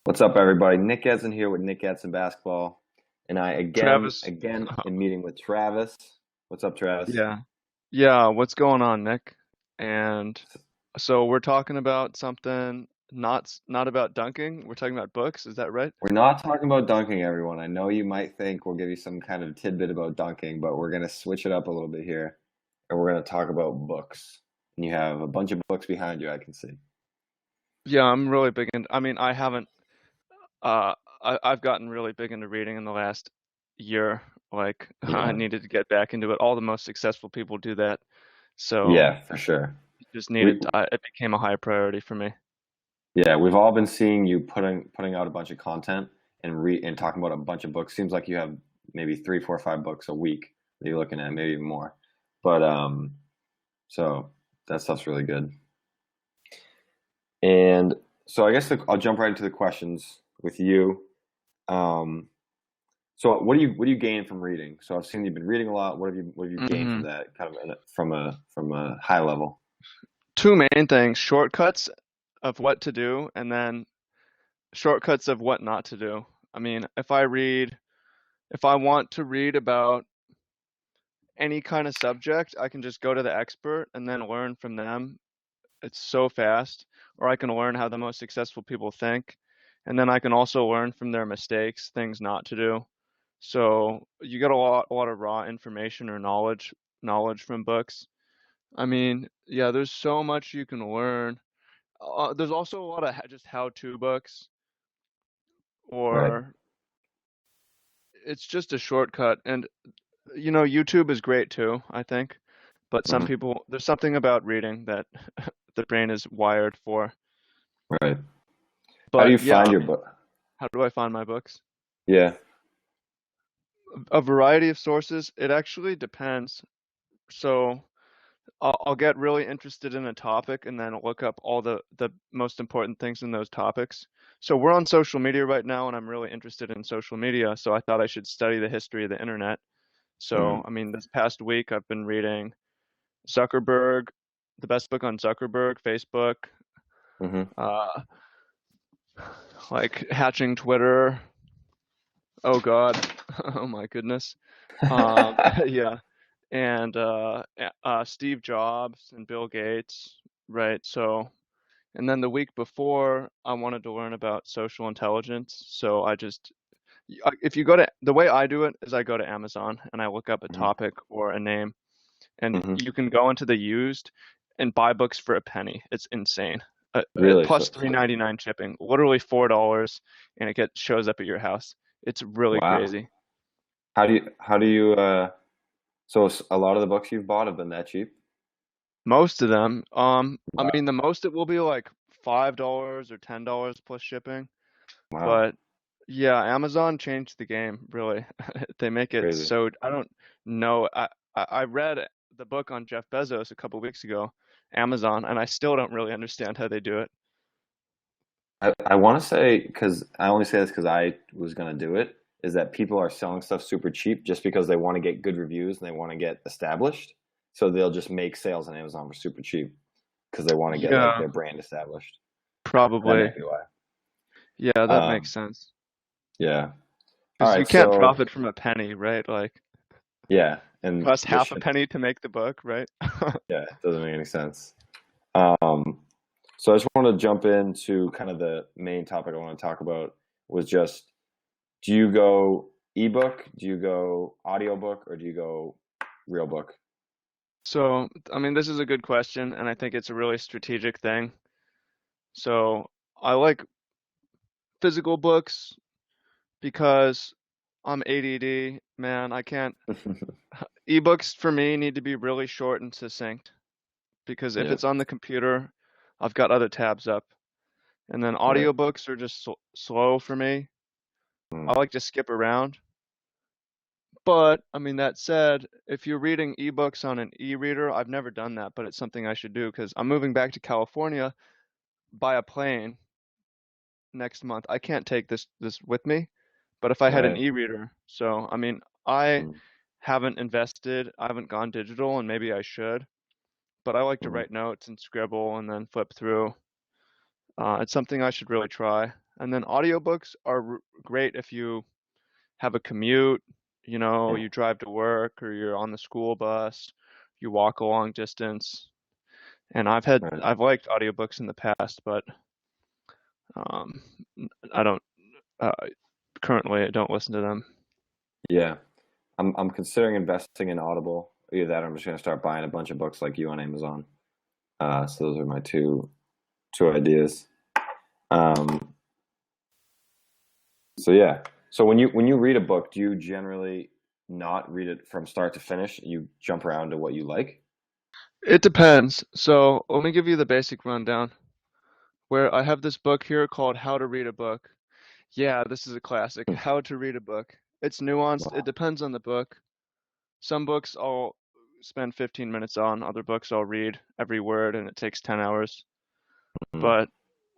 What's up, everybody? Nick Edson here with Nick Edson Basketball, and I again, Travis, again am meeting with Travis. What's up, Travis? yeah. Yeah, what's going on, Nick? And so we're talking about something not about dunking. We're talking about books, is that right? We're not talking about dunking, everyone. I know you might think we'll give you some kind of tidbit about dunking, but we're gonna switch it up a little bit here, and we're gonna talk about books. And you have a bunch of books behind you, I can see. Yeah, I'm really big into, I mean, I haven't uh I've gotten really big into reading in the last year. Like I Yeah, needed to get back into it. All the most successful people do that. So yeah, for sure. it just We, it became a high priority for me. yeah, we've all been seeing you putting out a bunch of content and talking about a bunch of books. Seems like you have maybe three, four, five books a week that you're looking at, maybe even more. But so that stuff's really good. And so I guess I'll jump right into the questions with you. Um, so what do you gain from reading? So I've seen you've been reading a lot. What have you gained from hmm that kind of from a high level? Two main things, shortcuts of what to do, and then shortcuts of what not to do. I mean, if I want to read about any kind of subject, I can just go to the expert and then learn from them. It's so fast. Or I can learn how the most successful people think. And then I can also learn from their mistakes, things not to do. So you get a lot of raw information or knowledge from books. I mean, yeah, there's so much you can learn. There's also a lot of just how-to books, Right. or it's just a shortcut. And YouTube is great too, I think. But some Hmm. people, there's something about reading that the brain is wired for. Right. How do But you yeah, find I your mean, book? how do I find my books? Yeah. A variety of sources. It actually depends. So I'll get really interested in a topic and then look up all the most important things in those topics. So we're on social media right now, and I'm really interested in social media. So I thought I should study the history of the internet. Hmm. So, I mean, this past week I've been reading Zuckerberg, the best book on Zuckerberg, Facebook, Hmm. uh, like hatching Twitter. Oh God. Oh my goodness. Um, yeah. And Steve Jobs and Bill Gates, right? So, and then the week before, I wanted to learn about social intelligence. So if you go to, the way I do it is I go to Amazon and I look up a Hmm. topic or a name, and Hmm. you can go into the used and buy books for a penny. It's insane. Really? Plus 3.99 shipping, literally $4, and it shows up at your house. It's really Wow. crazy. How do you so a lot of the books you've bought have been that cheap? Most of them, I mean, Wow. the most it will be like $5 or $10 plus shipping. Wow. But yeah, Amazon changed the game, really. They make it Crazy. so I don't know. I read the book on Jeff Bezos a couple weeks ago, Amazon, and I still don't really understand how they do it. I want to say, because I only say this because I was going to do it, is that people are selling stuff super cheap just because they want to get good reviews and they want to get established. So they'll just make sales on Amazon for super cheap because they want to get like Yeah, their brand established. That probably. might be why. Yeah, that makes Um, sense. yeah. All Because you right. can't So profit from a penny, right? Like, yeah, it and costs the half a ship. penny to make the book, right? Yeah, it doesn't make any sense. Um, so I just want to jump into kind of the main topic I want to talk about was just, do you go ebook, do you go audiobook, or do you go real book? So, I mean, this is a good question, and I think it's a really strategic thing. So, I like physical books because I'm ADD, man. I can't. Ebooks for me need to be really short and succinct because if Yeah. it's on the computer, I've got other tabs up. And then Right. audiobooks are just slow for me. Mm. I like to skip around. But I mean, that said, if you're reading ebooks on an e-reader, I've never done that, but it's something I should do because I'm moving back to California by a plane next month. I can't take this with me, but if I had an Right. e-reader, so I mean, I Mm. haven't invested, I haven't gone digital, and maybe I should, but I like to Mm. write notes and scribble and then flip through. It's something I should really try. And then audiobooks are great if you have a commute, Yeah. you drive to work or you're on the school bus, you walk a long distance. And Right. I've liked audiobooks in the past, but um, I don't uh, currently I don't listen to them. Yeah. I'm considering investing in Audible. Either that or I'm just gonna start buying a bunch of books like you on Amazon. So those are my two ideas. Um, so yeah. So when you read a book, do you generally not read it from start to finish? You jump around to what you like? It depends. So let me give you the basic rundown. Where I have this book here called How to Read a Book. Yeah, this is a classic. Hmm. How to Read a Book. It's nuanced. It Wow. depends on the book. Some books I'll spend 15 minutes on, other books I'll read every word and it takes 10 hours. Mhm. But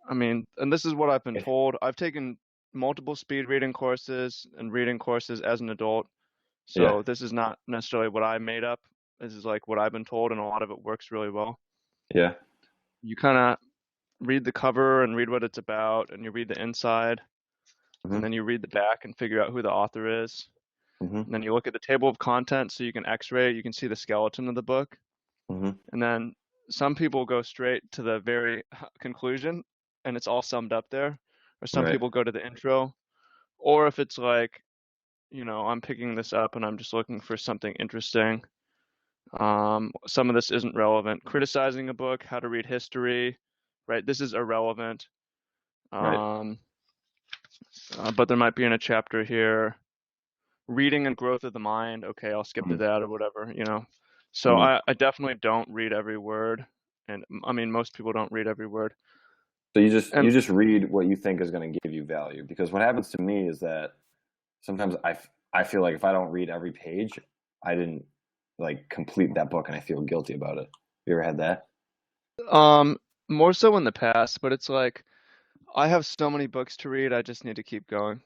I mean, and this is what I've been told. I've taken multiple speed reading courses and reading courses as an adult. Yeah. So this is not necessarily what I made up. This is like what I've been told, and a lot of it works really well. Yeah. You kind of read the cover and read what it's about, and you read the inside, and Hmm. then you read the back and figure out who the author is. Hmm. And then you look at the table of contents so you can x-ray, you can see the skeleton of the book. Hmm. And then some people go straight to the very conclusion and it's all summed up there. Or some Right. people go to the intro. Or if it's like, I'm picking this up and I'm just looking for something interesting. Some of this isn't relevant. Criticizing a book, how to read history, right? This is irrelevant. Right. Um, but there might be in a chapter here, reading and growth of the mind. Okay, I'll skip to Hmm. that or whatever. So Hmm. I definitely don't read every word. And I mean, most people don't read every word. So you And just read what you think is going to give you value because what happens to me is that sometimes I feel like if I don't read every page, I didn't like complete that book and I feel guilty about it. You ever had that? um, more so in the past, but it's like I have so many books to read, I just need to keep going.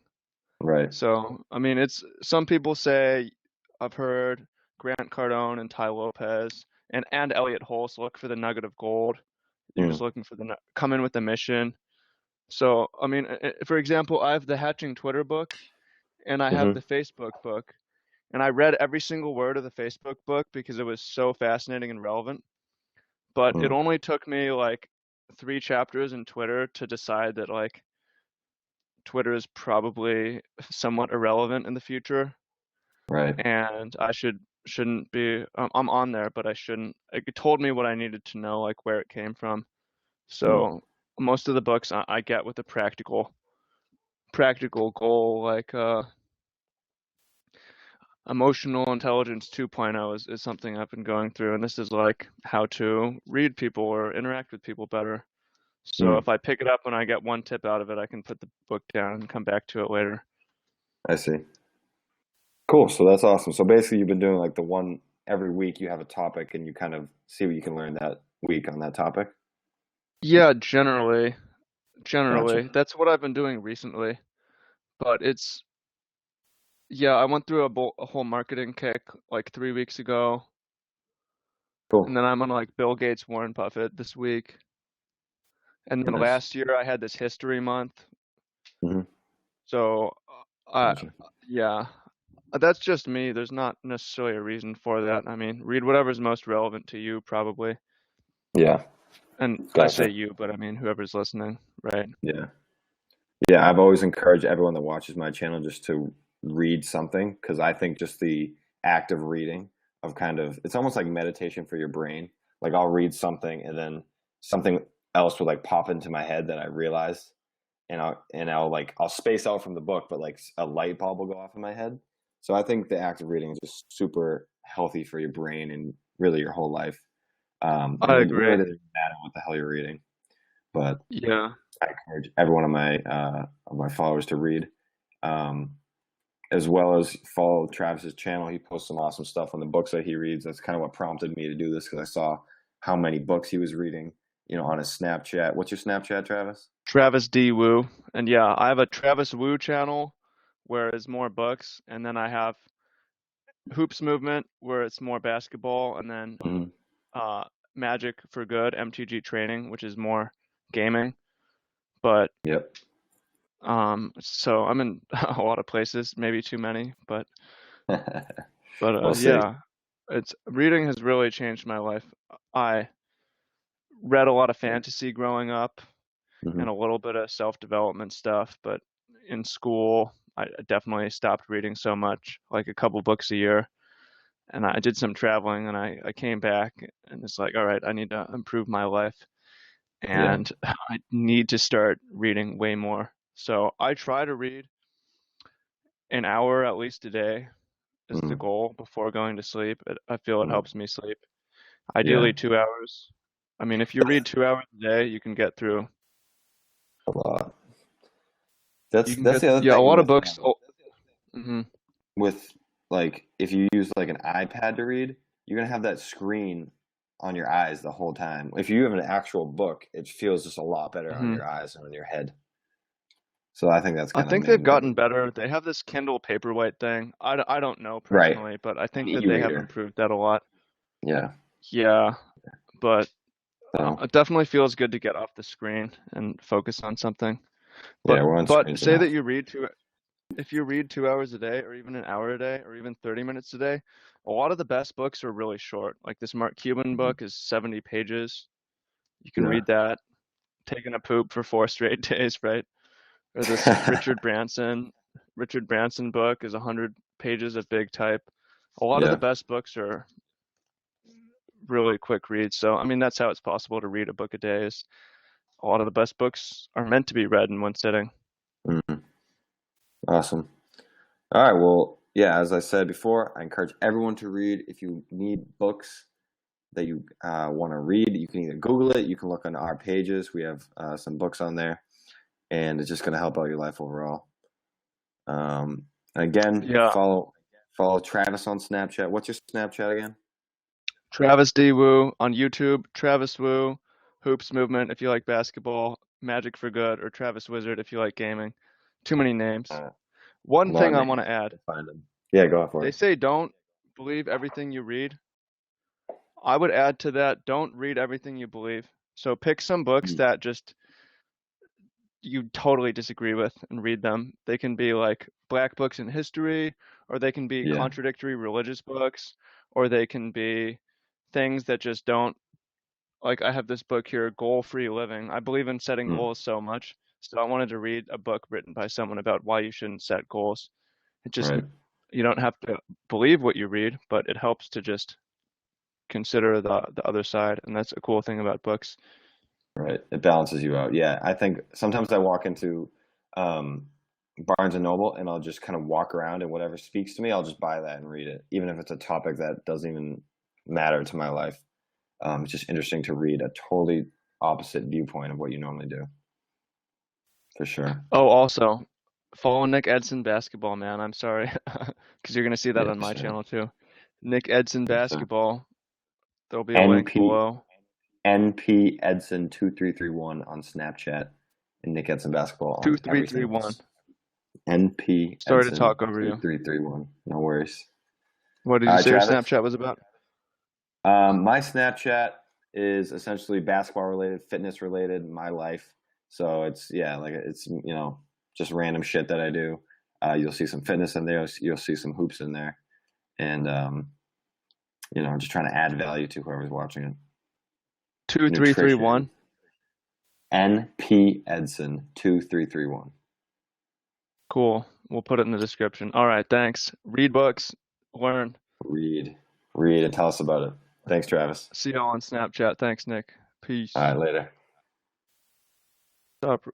Right. So, I mean, it's some people say I've heard Grant Cardone and Ty Lopez and Elliot Hulse look for the nugget of gold. You're just Mm. looking for come in with a mission. So, I mean, for example, I have the Hatching Twitter book and I have Hmm. the Facebook book, and I read every single word of the Facebook book because it was so fascinating and relevant. But it Mm. only took me like 3 chapters in Twitter to decide that like Twitter is probably somewhat irrelevant in the future, Right. and shouldn't be. I'm on there, but I shouldn't. It told me what I needed to know, like where it came from. Mm. So most of the books I get with a practical goal, like emotional intelligence 2.0 is something I've been going through, and this is like how to read people or interact with people better. So Mm. if I pick it up and I get one tip out of it, I can put the book down and come back to it later. I see. Cool. So that's awesome. So basically, you've been doing like the one every week. You have a topic, and you kind of see what you can learn that week on that topic. Yeah, Gotcha. generally, that's what I've been doing recently. But yeah, I went through a whole marketing kick like 3 weeks ago, and Cool. then I'm on like Bill Gates, Warren Buffett this week. And then Nice. last year I had this history month. Hmm. So, I Gotcha. yeah, that's just me. There's not necessarily a reason for that. I mean, read whatever's most relevant to you, probably. Yeah. And I say Gotcha. you, but I mean whoever's listening, right? Yeah. Yeah, I've always encouraged everyone that watches my channel just to read something because I think just the act of reading of kind of it's almost like meditation for your brain. Like I'll read something and then something else will like pop into my head that I realize and I'll like I'll space out from the book, but like a light bulb will go off in my head. So I think the act of reading is just super healthy for your brain and really your whole life. And I it really agree. doesn't matter what the hell you're reading, but Yeah. I encourage every one of my followers to read, um, as well as follow Travis's channel. He posts some awesome stuff on the books that he reads. That's kind of what prompted me to do this because I saw how many books he was reading, on his Snapchat. What's your Snapchat, Travis? Travis D. Wu. And yeah, I have a Travis Wu channel where it's more books, and then I have Hoops Movement where it's more basketball, and then Hmm. uh Magic for Good, MTG Training, which is more gaming. But Yep. So I'm in a lot of places, maybe too many, but We'll see. yeah, it's reading has really changed my life. I read a lot of fantasy growing up Hmm. and a little bit of self-development stuff, but in school, I definitely stopped reading so much, like a couple books a year. And I did some traveling and I came back and it's like, all right, I need to improve my life Yeah. and I need to start reading way more. So I try to read an hour at least a day is the Mm. goal before going to sleep. I feel it Mm. helps me sleep. Yeah. Ideally 2 hours. I mean, if you read 2 hours a day, you can get through. A lot. You can That's get, the other yeah, a thing lot of with books. Oh, hmm. with like if you use like an iPad to read, you're gonna have that screen on your eyes the whole time. If you have an actual book, it feels just a lot better on Hmm. your eyes and on your head. So I think that's I kind of the think they've main thing. gotten better. They have this Kindle Paperwhite thing. I don't know Right. personally, but I An think that they have e-reader. improved that a lot. Yeah. Yeah, but So it definitely feels good to get off the screen and focus on something. yeah, But we're on but screens say that enough. you read if you read 2 hours a day or even an hour a day or even 30 minutes a day, a lot of the best books are really short. Like this Mark Cuban Mhm. book is 70 pages. You can Yeah. read that, taking a poop for 4 straight days, right? Or this Richard Branson book is 100 pages of big type. A lot of the Yeah. best books are really quick reads. So, I mean, that's how it's possible to read a book a day is a lot of the best books are meant to be read in one sitting. Mhm. Awesome. All right. Well, yeah, as I said before, I encourage everyone to read. If you need books that you want to read, you can either Google it, you can look on our pages. We have some books on there, and it's just going to help out your life overall. Again, Yeah. follow Travis on Snapchat. What's your Snapchat again? Travis D. Wu on YouTube, Travis Wu, Hoops Movement if you like basketball, Magic for Good, or Travis Wizard if you like gaming. Too many names. A One lot thing of I want names. to add. To find them. Yeah, go for They it. say don't believe everything you read. I would add to that, don't read everything you believe. So pick some books Mm. that just you totally disagree with and read them. They can be like black books in history, or they can be Yeah. contradictory religious books, or they can be things that just don't like I have this book here, Goal Free Living. I believe in setting Mm. goals so much. So I wanted to read a book written by someone about why you shouldn't set goals. It just Right. you don't have to believe what you read, but it helps to just consider the other side, and that's a cool thing about books. Right. It balances you out. Yeah. I think sometimes I walk into um, Barnes and Noble and I'll just kind of walk around and whatever speaks to me, I'll just buy that and read it, even if it's a topic that doesn't even matter to my life. It's just interesting to read a totally opposite viewpoint of what you normally do, for sure. Oh, also, follow Nick Edson basketball, man. I'm sorry, because you're gonna see that Yeah, on for my sure. channel too. Nick Edson Yes, sir. basketball. There'll be a link NP below. NP Edson 2331 on Snapchat and Nick Edson basketball Two on three three everything one. else. NP Sorry to Edson talk over you. 2331. No worries. What did All you right, say your Travis. Snapchat was about? My Snapchat is essentially basketball related, fitness related, my life. So it's yeah, like it's just random shit that I do. You'll see some fitness in there. You'll see some hoops in there, and just trying to add value to whoever's watching it. Two three three Nutrition. one. NP Edson 2331. Cool. We'll put it in the description. All right, thanks. Read books, learn. Read, read, and tell us about it. Thanks, Travis. See y'all on Snapchat. Thanks, Nick. All right, Peace. later. Stop